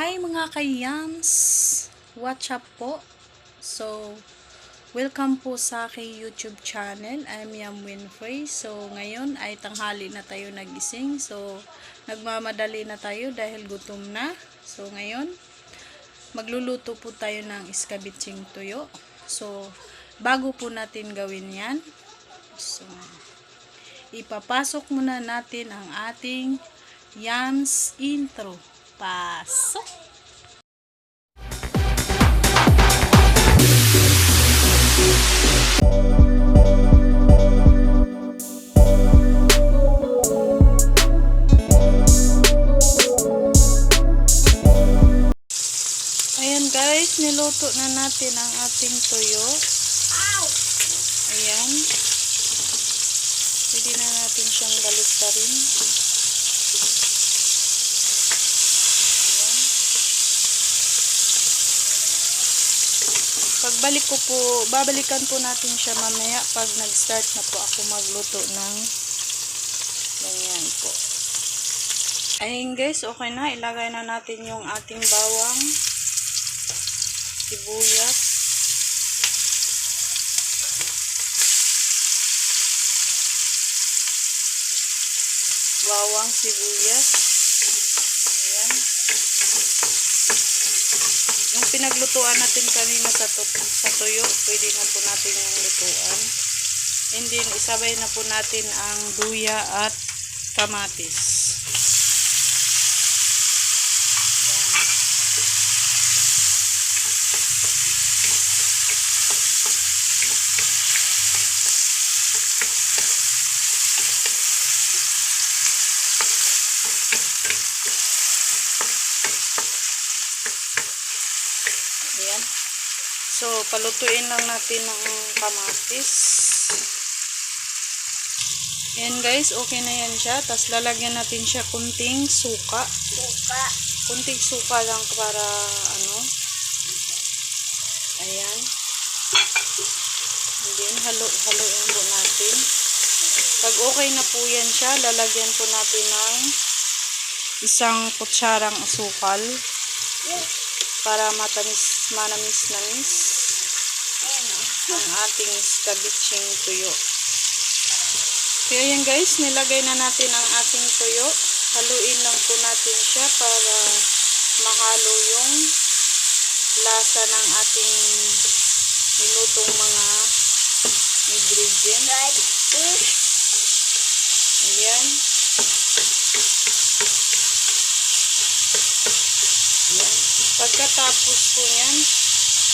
Hi mga kayams! What's up po? So, welcome po sa aking YouTube channel. I'm Yam Winfrey. So, ngayon ay tanghali na tayo nagising. So, nagmamadali na tayo dahil gutom na. So, ngayon, magluluto po tayo ng iskabitsing tuyo. So, bago po natin gawin yan, so, ipapasok muna natin ang ating Yams intro. Pasok! Ayan guys, niluto na natin ang ating tuyo. Ayan. Pwede na natin siyang baliktarin. Pagbalik ko po, babalikan po natin siya mamaya pag nag-start na po ako magluto ng ganyan po. Ayun guys, okay na. Ilagay na natin yung ating bawang, sibuyas, sibuyas. Ayan. Yung pinaglutuan natin kanina sa tuyo, pwede na po natin yung lutuan. And then, isabay na po natin ang luya at kamatis. Ayan. So, palutuin lang natin ng kamatis. Ayan guys, okay na yan siya. Tapos lalagyan natin siya kunting suka. Kunting suka lang para ano. Ayan. And then, haluin po natin. Pag okay na po yan siya, lalagyan po natin ng isang kutsarang asukal. Para manamis-namis ang ating iskabitsing tuyo. So, ayan guys, nilagay na natin ang ating tuyo. Haluin lang po natin siya para mahalo yung lasa ng ating nilutong mga ingredients. Ayan. Ayan. Pagkatapos po yan,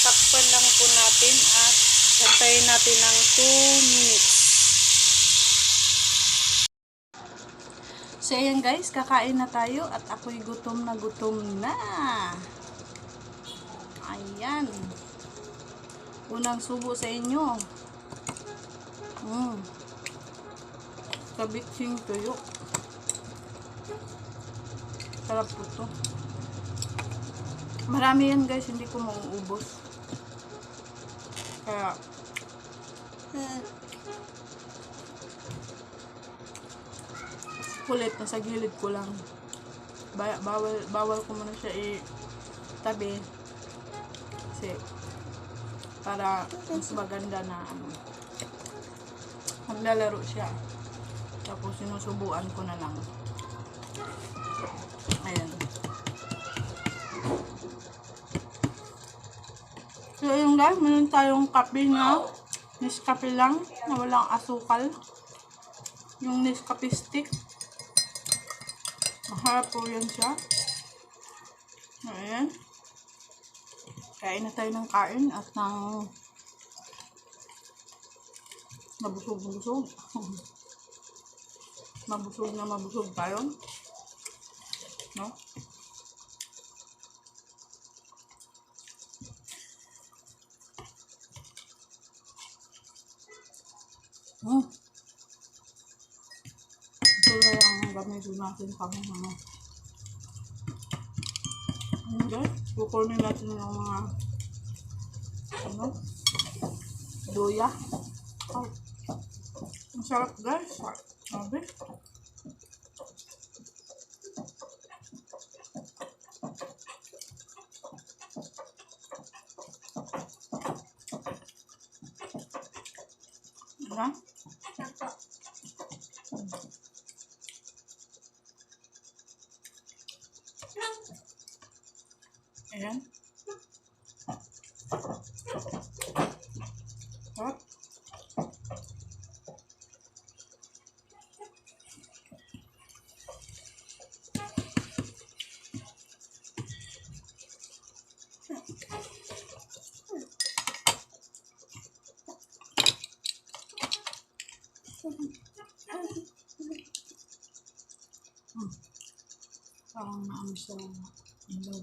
takpan lang po natin at antayin natin ng 2 minutes. So ayan guys, kakain na tayo at ako'y gutom na gutom na. Ayan. Unang subo sa inyo. Kabitsing tuyo. Sarap po to. Marami yan guys, hindi ko mauubos. Kaya kulit na sa gilid ko lang. Bawal ko muna siya itabi. Kasi para mas maganda na ano. Maglalaro siya. Tapos sinusubuan ko na lang. Ayan. So yung guys, meron tayong kape na NA+kape lang na walang asukal. Yung NA+kape stick. Maharap po yan siya. Ayan. Kain na tayo ng kain at ng mabusog. mabusog tayo. No? Ito na lang gamitin natin pang mga guys, kukunin natin yung mga luya. Ang sarap guys. Sabi. Ha? Ayan. Hop. Parang naano sa ilaw.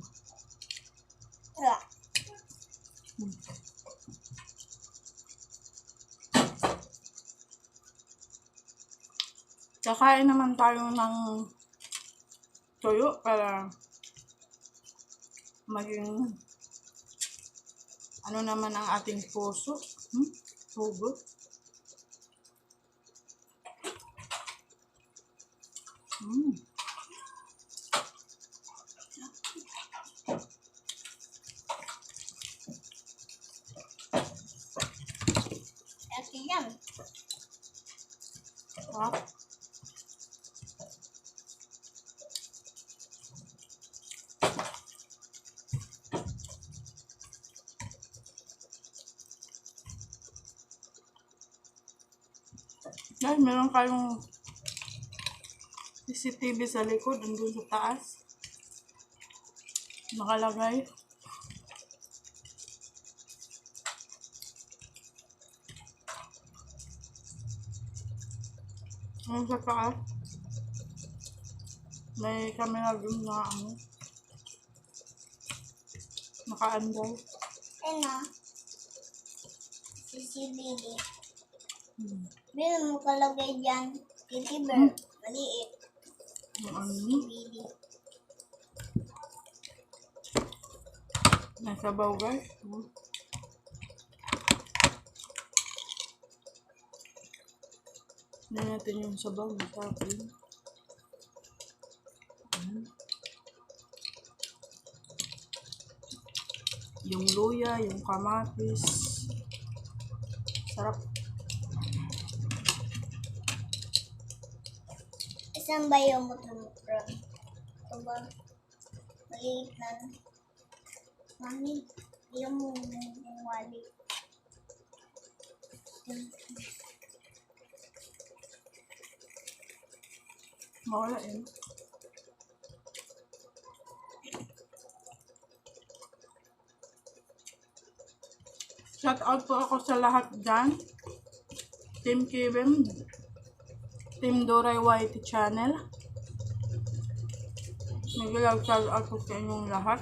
Kakain naman tayo ng tuyo para maging ano naman ang ating puso. Hugot. Yan. Hop. Guys, meron kayong CCTV sa likod, andun sa taas. Nakalagay. Ayun sa taas. May camera dun na ano. Nakaanday. Ano? CCTV. Meron mo kalagay dyan. Titiber. Maliit. Ano? CCTV. Nasabaw guys. Hindi natin yung sabaw. Masarap yun. Yung luya, yung kamatis. Sarap. Isang ba yung motor? Ito ba? Maliit na. Mami, yung wali. Mawala yun. Shout out po ako sa lahat dyan. Team Kevin. Team Doray YT channel. Nag-love shout out po sa inyong lahat.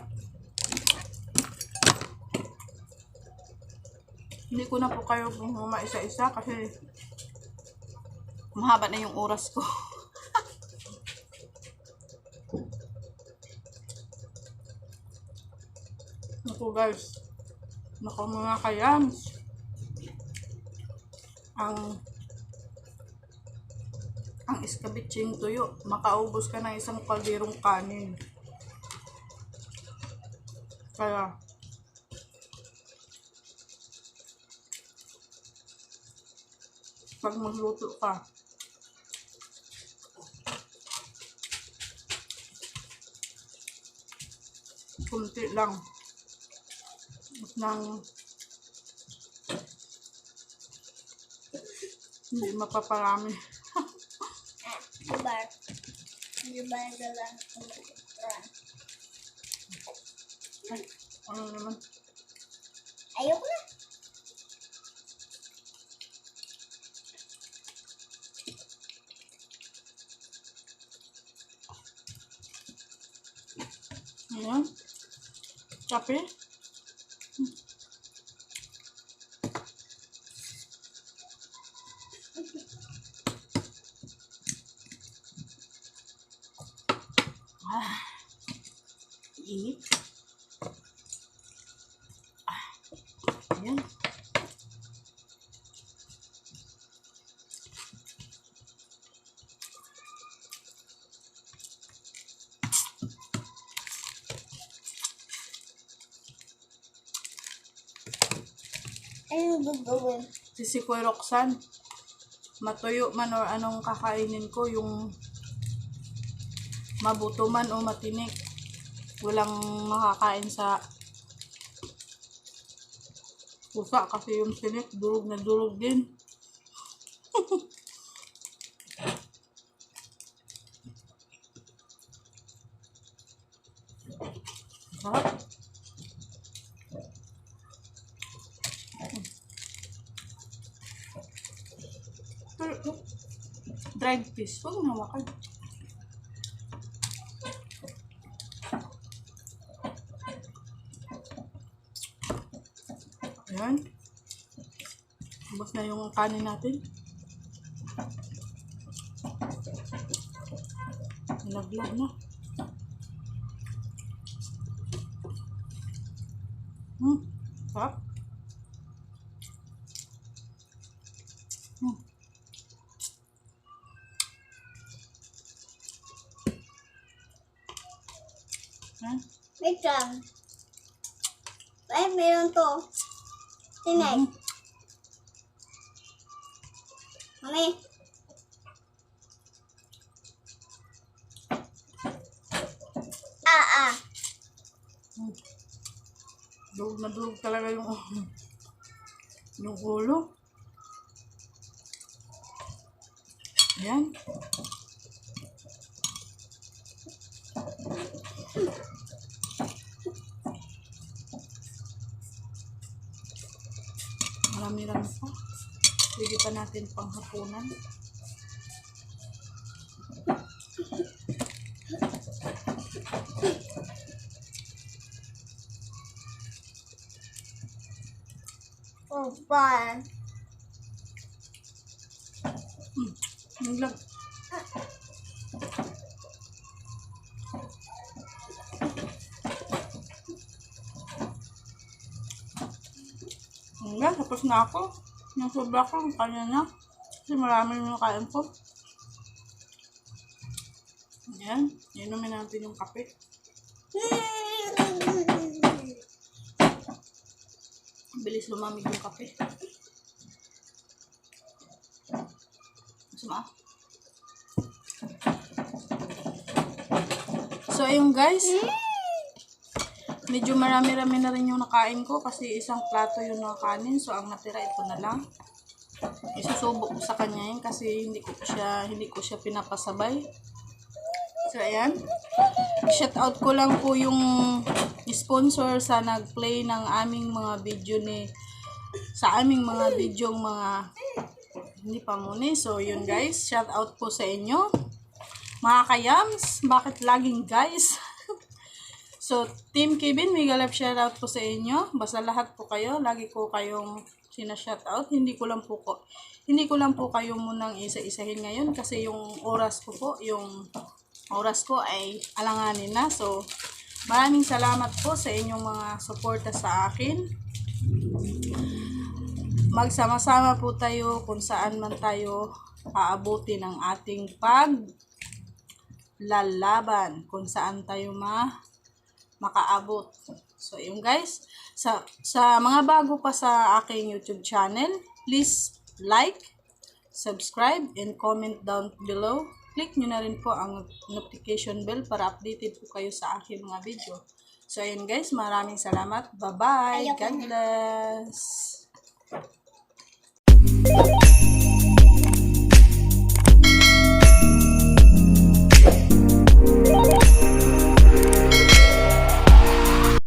Hindi ko na po kayo maisa-isa kasi mahaba na yung oras ko. Naku guys. Naku mga kayams. Ang iskabitsing tuyo. Makaubos ka ng isang kalderong kanin. Kaya pag magluto ka, kunti lang nang hindi mapaparami. Dibar. Dibar na lang. Ay, ano naman? Ayoko na. Ayan. Kape. Init. Ayan. Ano gagawin? Si Kuya Roxanne. matuyo man or anong kakainin ko, yung mabuto man o matinik. Walang makakain sa pusa kasi yung tinik, durog na durog din. Sarap. Pero, dried fish, huwag mo nawakan. Ayan. Ubos na yung kanin natin. Laglag na. Sarap. Ayan. Wait lang. Ay, meron to. Tinig. Mami. Ah. Durog na durog talaga yung ulo. Ayan. Marami-rami pa. Pwede pa natin panghapunan. Oh, fun. Naglag. Ayan, tapos na ako. Yung sobra ko, kanya na. Kasi marami yung nakain ko. Ayan, inumin natin yung kape. Bilis lumamig yung kape. Masama. So, ayun guys. Medyo marami-rami na rin yung nakain ko kasi isang plato yung nakanin. So, ang natira ito na lang. Isusubok ko sa kanya yun kasi hindi ko siya pinapasabay. So, ayan. Shout out ko lang po yung sponsor sa nag-play ng aming mga video sa aming mga video mga hindi pa muna. So, yun guys. Shout out po sa inyo. Mga kayams, bakit laging guys? So, Team Kevin, mega love shoutout po sa inyo. Basta lahat po kayo, lagi ko kayong sina-shoutout. Hindi ko lang po kayo munang isa-isahin ngayon kasi yung oras ko ay alanganin na. So, maraming salamat po sa inyong mga suporta sa akin. Magsama-sama po tayo kung saan man tayo aabuti ng ating paglalaban, kung saan tayo makaabot. So, yun guys. Sa mga bago pa sa aking YouTube channel, please like, subscribe, and comment down below. Click nyo na rin po ang notification bell para updated po kayo sa aking mga video. So, yun guys. Maraming salamat. Bye-bye. God bless.